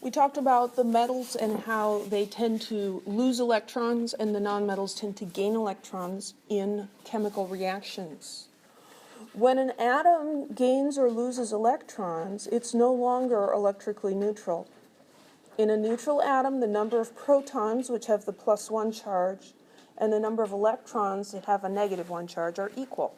We talked about the metals and how they tend to lose electrons and the nonmetals tend to gain electrons in chemical reactions. When an atom gains or loses electrons, it's no longer electrically neutral. In a neutral atom, the number of protons, which have the +1 charge, and the number of electrons that have a -1 charge are equal.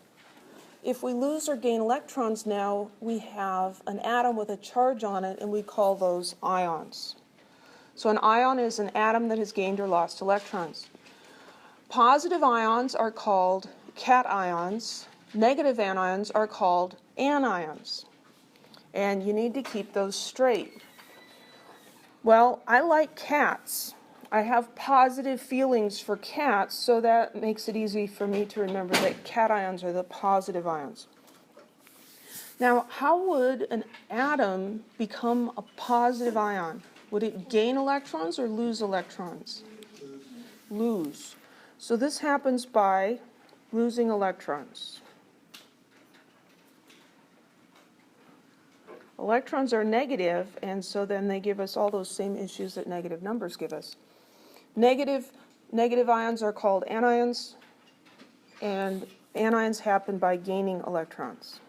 If we lose or gain electrons now, we have an atom with a charge on it, and we call those ions. So an ion is an atom that has gained or lost electrons. Positive ions are called cations. Negative anions are called anions. And you need to keep those straight. Well, I like cats. I have positive feelings for cats, so that makes it easy for me to remember that cations are the positive ions. Now, how would an atom become a positive ion? Would it gain electrons or lose electrons? Lose. So this happens by losing electrons. Electrons are negative, and so then they give us all those same issues that negative numbers give us. Negative ions are called anions, and anions happen by gaining electrons.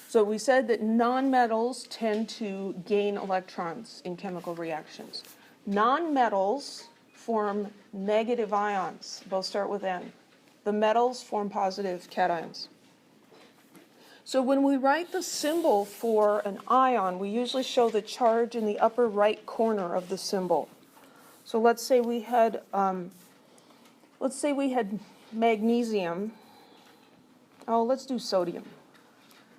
So we said that nonmetals tend to gain electrons in chemical reactions. Nonmetals form negative ions. Both start with N. The metals form positive cations. So when we write the symbol for an ion, we usually show the charge in the upper right corner of the symbol. So let's say we had magnesium. Oh, let's do sodium.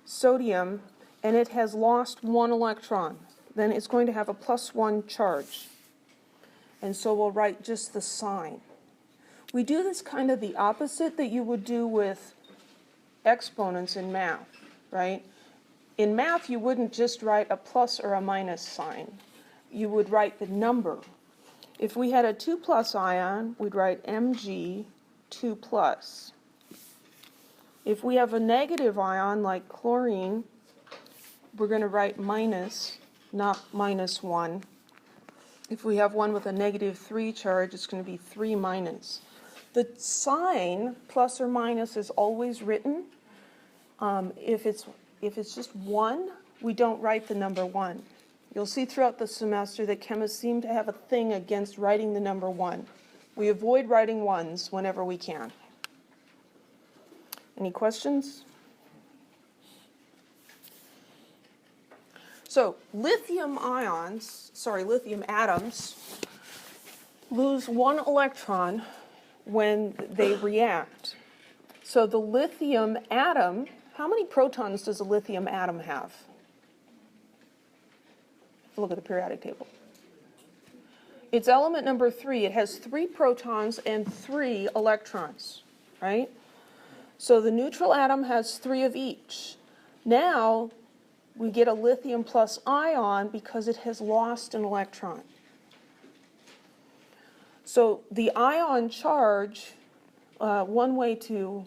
Sodium, and it has lost 1 electron. Then it's going to have a +1 charge. And so we'll write just the sign. We do this kind of the opposite that you would do with exponents in math, right? In math, you wouldn't just write a plus or a minus sign. You would write the number. If we had a 2+ ion, we'd write Mg 2+. If we have a negative ion like chlorine, we're going to write minus, not -1. If we have one with a -3 charge, it's going to be 3-. The sign, plus or minus, is always written. If it's just 1, we don't write the number 1. You'll see throughout the semester that chemists seem to have a thing against writing the number 1. We avoid writing 1s whenever we can. Any questions? So lithium atoms lose 1 electron when they react. So the lithium atom, how many protons does a lithium atom have? Look at the periodic table. It's element number 3. It has 3 protons and 3 electrons, right? So the neutral atom has 3 of each. Now we get a lithium plus ion because it has lost an electron. So the ion charge, one way to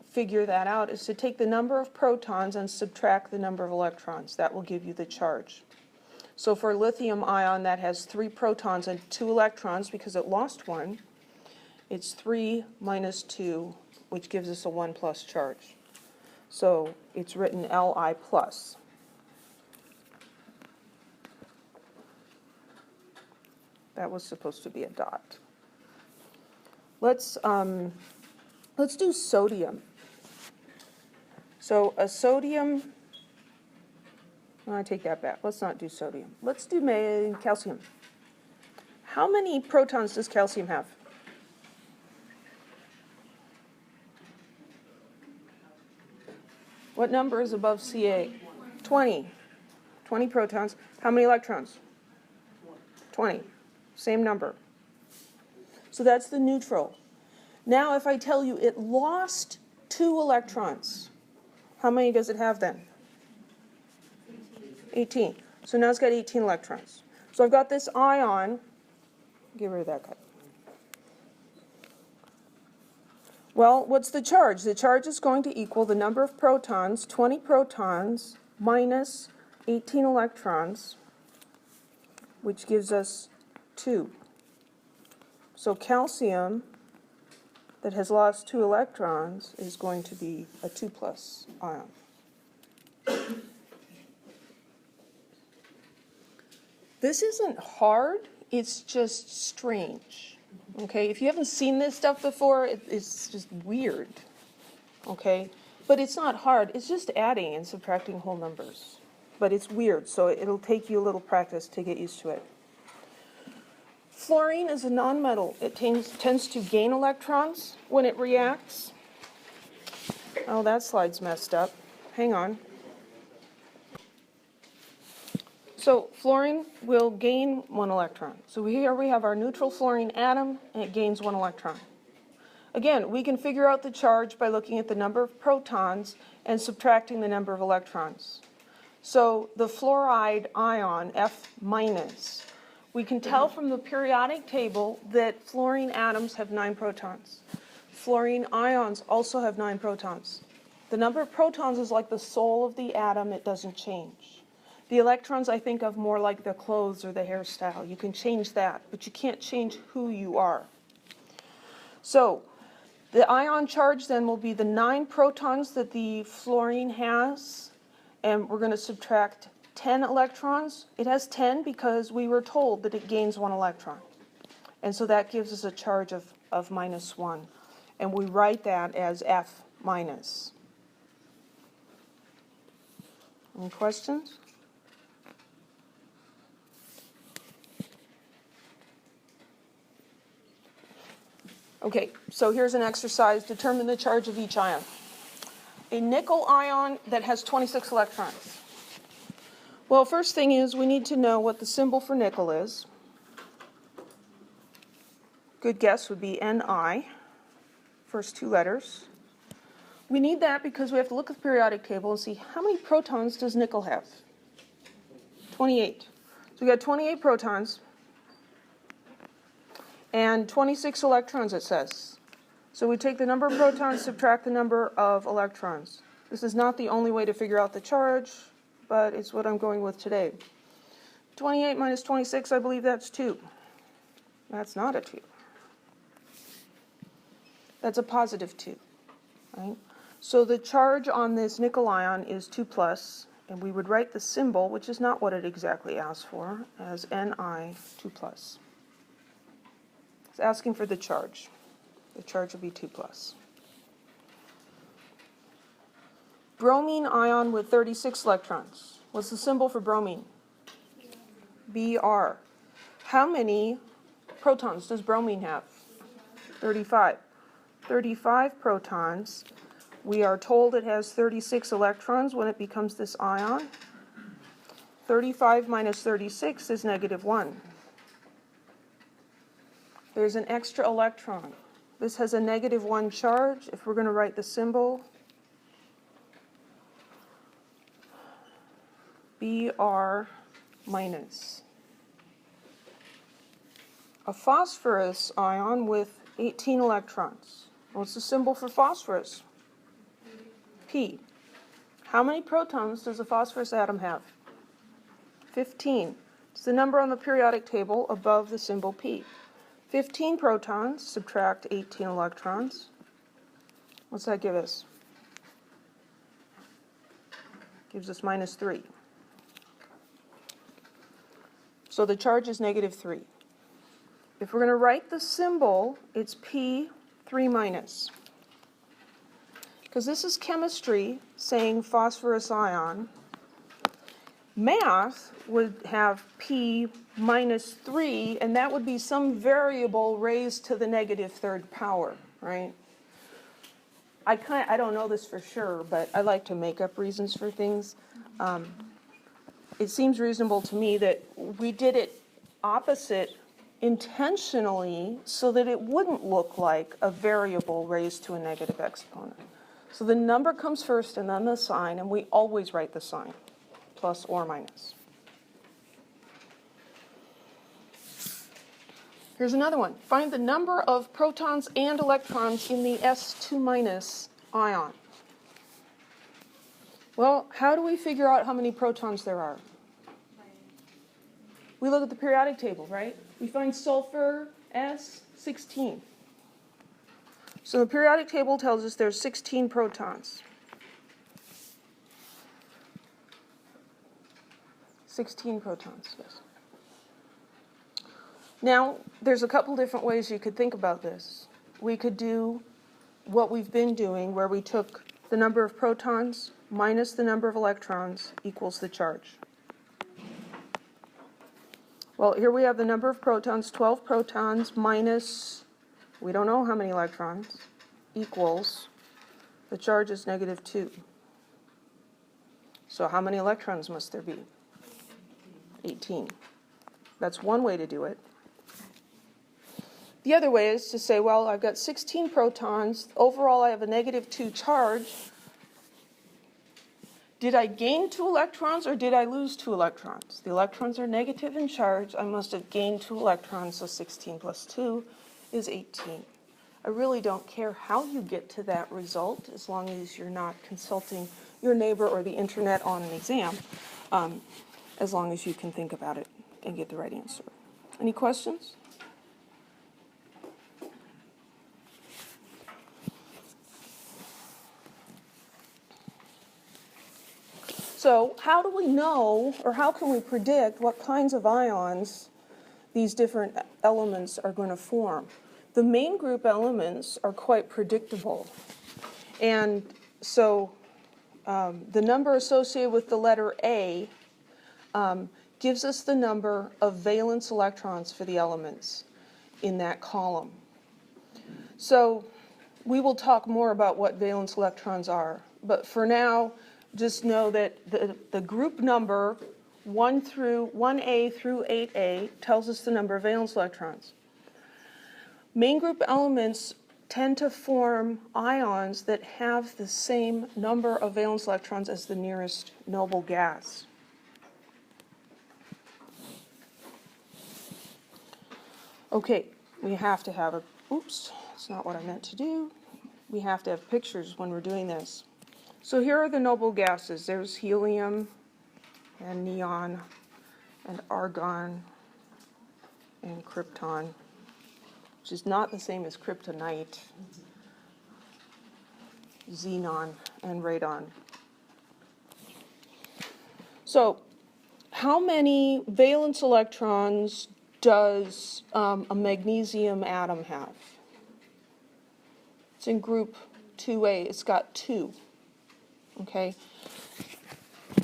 figure that out is to take the number of protons and subtract the number of electrons. That will give you the charge. So for lithium ion that has 3 protons and 2 electrons because it lost 1, it's 3 minus 2, which gives us a 1+ charge. So it's written Li+. That was supposed to be a dot. Let's do sodium. So a sodium, I take that back. Let's not do sodium. Let's do calcium. How many protons does calcium have? What number is above Ca? 20. 20 protons. How many electrons? 20. Same number. So that's the neutral. Now if I tell you it lost 2 electrons, how many does it have then? 18. So now it's got 18 electrons. So I've got this ion. Get rid of that guy. Well, what's the charge? The charge is going to equal the number of protons, 20 protons, minus 18 electrons, which gives us 2. So calcium that has lost 2 electrons is going to be a 2+ ion. This isn't hard, it's just strange. Okay, if you haven't seen this stuff before, it's just weird. Okay, but it's not hard, it's just adding and subtracting whole numbers. But it's weird, so it'll take you a little practice to get used to it. Fluorine is a nonmetal. It tends to gain electrons when it reacts. Oh, that slide's messed up. Hang on. So fluorine will gain 1 electron. So here we have our neutral fluorine atom, and it gains 1 electron. Again, we can figure out the charge by looking at the number of protons and subtracting the number of electrons. So the fluoride ion, F-, we can tell from the periodic table that fluorine atoms have 9 protons. Fluorine ions also have 9 protons. The number of protons is like the soul of the atom, it doesn't change. The electrons I think of more like the clothes or the hairstyle. You can change that, but you can't change who you are. So the ion charge then will be the 9 protons that the fluorine has, and we're going to subtract 10 electrons. It has 10 because we were told that it gains 1 electron. And so that gives us a charge of -1. And we write that as F-. Any questions? Okay, so here's an exercise. Determine the charge of each ion. A nickel ion that has 26 electrons. Well, first thing is we need to know what the symbol for nickel is. Good guess would be Ni, first 2 letters. We need that because we have to look at the periodic table and see how many protons does nickel have? 28. So we got 28 protons and 26 electrons, it says. So we take the number of protons, subtract the number of electrons. This is not the only way to figure out the charge, but it's what I'm going with today. 28 minus 26, I believe that's 2. That's not a 2. That's a positive 2. Right? So the charge on this nickel ion is 2+, and we would write the symbol, which is not what it exactly asks for, as Ni 2+. It's asking for the charge. The charge would be 2+. Bromine ion with 36 electrons. What's the symbol for bromine? Br. How many protons does bromine have? 35. 35 protons. We are told it has 36 electrons when it becomes this ion. 35 minus 36 is -1. There's an extra electron. This has a -1 charge. If we're going to write the symbol, Br-. A phosphorus ion with 18 electrons. What's the symbol for phosphorus? P. How many protons does a phosphorus atom have? 15. It's the number on the periodic table above the symbol P. 15 protons, subtract 18 electrons. What's that give us? Gives us -3. So the charge is -3. If we're going to write the symbol, it's P3-. Because this is chemistry saying phosphorus ion. Math would have P-3, and that would be some variable raised to the -3rd power, right? I don't know this for sure, but I like to make up reasons for things. It seems reasonable to me that we did it opposite intentionally so that it wouldn't look like a variable raised to a negative exponent. So the number comes first and then the sign, and we always write the sign, plus or minus. Here's another one. Find the number of protons and electrons in the S2- ion. Well, how do we figure out how many protons there are? We look at the periodic table, right? We find sulfur S16. So the periodic table tells us there's 16 protons. 16 protons, yes. Now, there's a couple different ways you could think about this. We could do what we've been doing, where we took the number of protons minus the number of electrons equals the charge. Well, here we have the number of protons, 12 protons minus, we don't know how many electrons, equals, the charge is -2. So how many electrons must there be? 18. That's one way to do it. The other way is to say, well, I've got 16 protons. Overall, I have a -2 charge. Did I gain 2 electrons or did I lose 2 electrons? The electrons are negative in charge. I must have gained 2 electrons, so 16 plus 2 is 18. I really don't care how you get to that result, as long as you're not consulting your neighbor or the internet on an exam, as long as you can think about it and get the right answer. Any questions? So how do we know, or how can we predict what kinds of ions these different elements are going to form? The main group elements are quite predictable. And so the number associated with the letter A gives us the number of valence electrons for the elements in that column. So we will talk more about what valence electrons are. But for now, just know that the group number 1A through 8A tells us the number of valence electrons. Main group elements tend to form ions that have the same number of valence electrons as the nearest noble gas. Okay, we have to have oops, that's not what I meant to do. We have to have pictures when we're doing this. So here are the noble gases. There's helium and neon and argon and krypton, which is not the same as kryptonite, xenon and radon. So how many valence electrons does a magnesium atom have? It's in group 2A. It's got 2. Okay.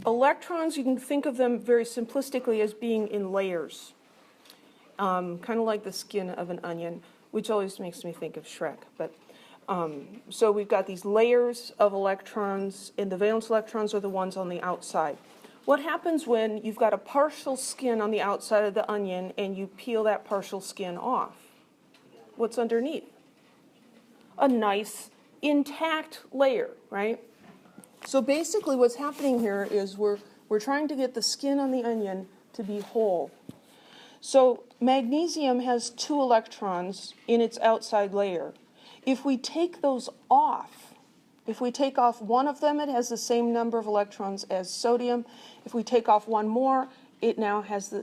Electrons, you can think of them very simplistically as being in layers, kind of like the skin of an onion, which always makes me think of Shrek. But so we've got these layers of electrons, and the valence electrons are the ones on the outside. What happens when you've got a partial skin on the outside of the onion and you peel that partial skin off? What's underneath? A nice intact layer, right? So basically what's happening here is we're trying to get the skin on the onion to be whole. So magnesium has 2 electrons in its outside layer. If we take those off, if we take off one of them, it has the same number of electrons as sodium. If we take off one more, it now has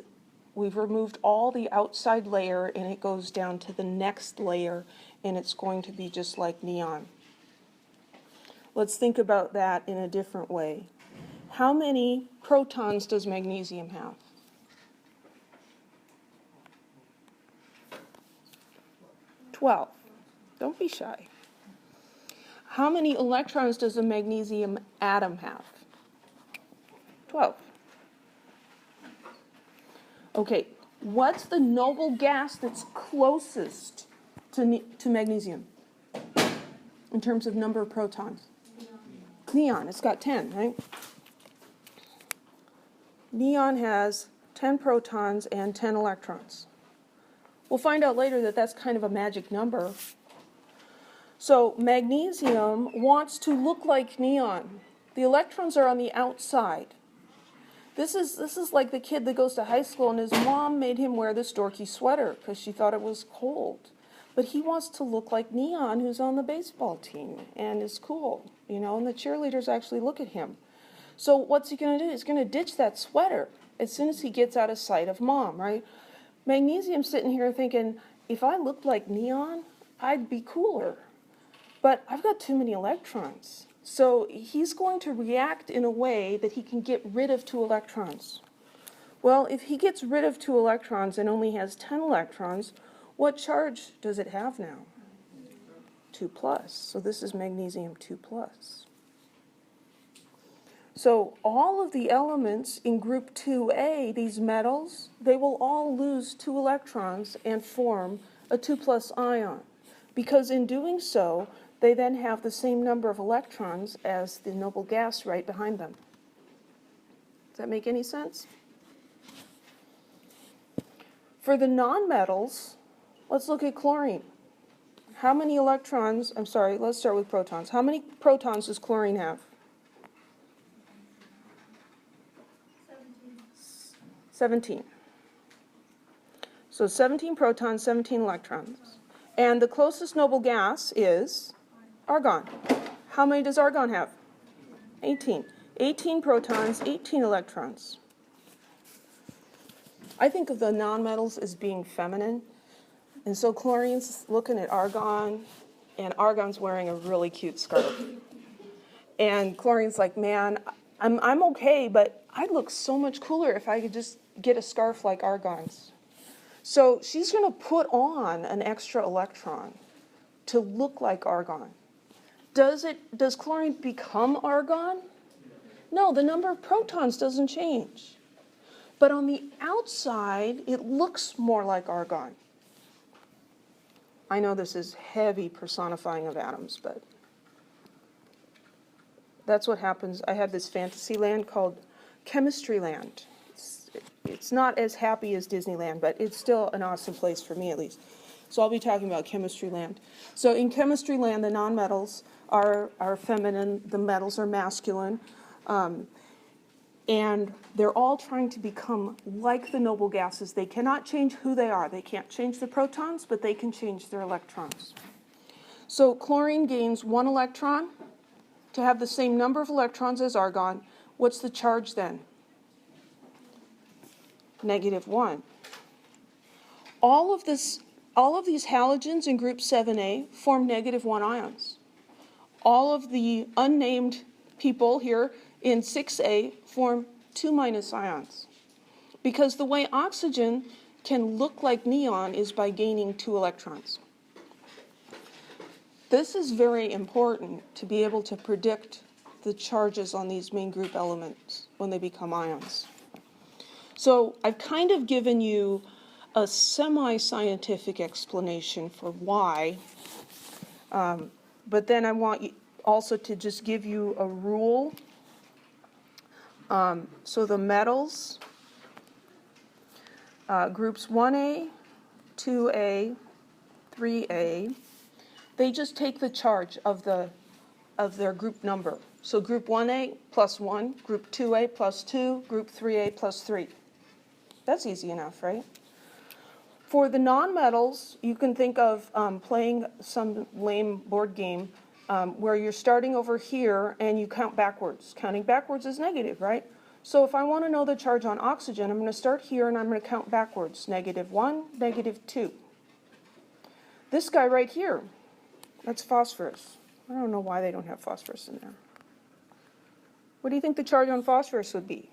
we've removed all the outside layer and it goes down to the next layer, and it's going to be just like neon. Let's think about that in a different way. How many protons does magnesium have? 12. Don't be shy. How many electrons does a magnesium atom have? 12. Okay, what's the noble gas that's closest to magnesium in terms of number of protons? Neon. It's got 10, right? Neon has 10 protons and 10 electrons. We'll find out later that that's kind of a magic number. So magnesium wants to look like neon. The electrons are on the outside. This is like the kid that goes to high school and his mom made him wear this dorky sweater because she thought it was cold. But he wants to look like Neon, who's on the baseball team and is cool, you know, and the cheerleaders actually look at him. So what's he going to do? He's going to ditch that sweater as soon as he gets out of sight of mom, right? Magnesium's sitting here thinking, if I looked like Neon, I'd be cooler. But I've got too many electrons. So he's going to react in a way that he can get rid of 2 electrons. Well, if he gets rid of 2 electrons and only has 10 electrons, what charge does it have now? 2 plus. So this is magnesium 2 plus. So all of the elements in group 2A, these metals, they will all lose 2 electrons and form a 2 plus ion. Because in doing so, they then have the same number of electrons as the noble gas right behind them. Does that make any sense? For the nonmetals, let's look at chlorine. How many electrons, I'm sorry, let's start with protons. How many protons does chlorine have? 17. So 17 protons, 17 electrons. And the closest noble gas is argon. How many does argon have? 18. 18 protons, 18 electrons. I think of the nonmetals as being feminine. And so chlorine's looking at argon, and argon's wearing a really cute scarf. And chlorine's like, man, I'm okay, but I'd look so much cooler if I could just get a scarf like argon's. So she's going to put on an extra electron to look like argon. Does chlorine become argon? No, the number of protons doesn't change. But on the outside, it looks more like argon. I know this is heavy personifying of atoms, but that's what happens. I have this fantasy land called Chemistry Land. It's not as happy as Disneyland, but it's still an awesome place for me at least. So I'll be talking about Chemistry Land. So in Chemistry Land, the nonmetals are feminine, the metals are masculine, and they're all trying to become like the noble gases. They cannot change who they are. They can't change the protons, but they can change their electrons. So chlorine gains 1 electron to have the same number of electrons as argon. What's the charge then? -1. All of these halogens in group 7A form -1 ions. All of the unnamed people here in 6A form 2- ions. Because the way oxygen can look like neon is by gaining 2 electrons. This is very important to be able to predict the charges on these main group elements when they become ions. So I've kind of given you a semi-scientific explanation for why, but then I want you also to just give you a rule. So the metals, groups 1A, 2A, 3A, they just take the charge of their group number. So group 1A plus 1, group 2A plus 2, group 3A plus 3. That's easy enough, right? For the nonmetals, you can think of playing some lame board game where you're starting over here and you count backwards. Counting backwards is negative, right? So if I want to know the charge on oxygen, I'm going to start here and I'm going to count backwards. -1, -2. This guy right here, that's phosphorus. I don't know why they don't have phosphorus in there. What do you think the charge on phosphorus would be?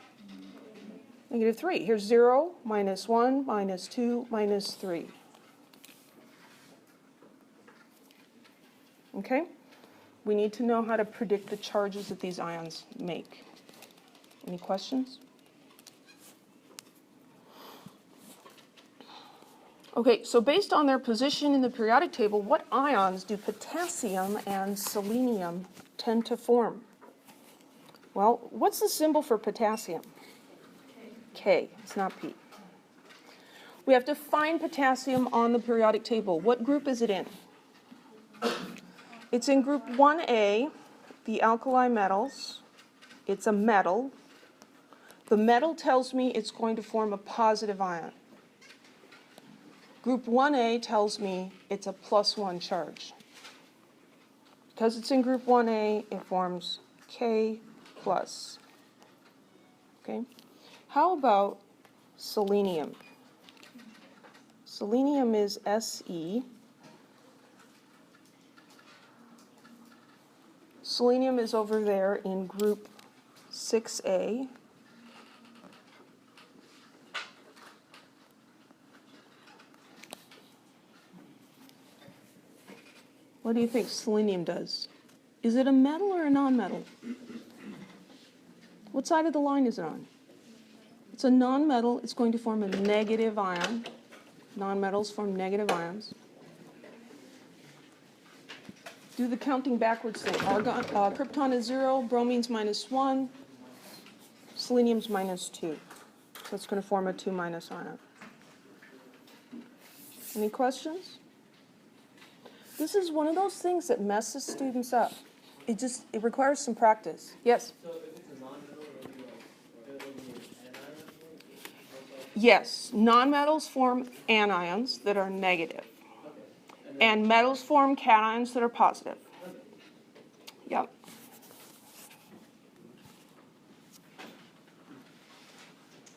-3. Here's 0, -1, -2, -3. Okay? We need to know how to predict the charges that these ions make. Any questions? Okay, so based on their position in the periodic table, what ions do potassium and selenium tend to form? Well, what's the symbol for potassium? K, it's not P. We have to find potassium on the periodic table. What group is it in? It's in group 1A, the alkali metals. It's a metal. The metal tells me it's going to form a positive ion. Group 1A tells me it's a +1 charge. Because it's in group 1A, it forms K+. Okay? How about selenium? Selenium is Se. Selenium is over there in group 6A. What do you think selenium does? Is it a metal or a nonmetal? What side of the line is it on? It's a nonmetal. It's going to form a negative ion. Nonmetals form negative ions. Do the counting backwards thing. Krypton is 0, bromine's -1, selenium's -2. So it's going to form a 2- ion. Any questions? This is one of those things that messes students up. It requires some practice. Yes? So if it's a non-metal, it'll be an anion? Yes. Nonmetals form anions that are negative. Okay. And metals form cations that are positive. Okay. Yep.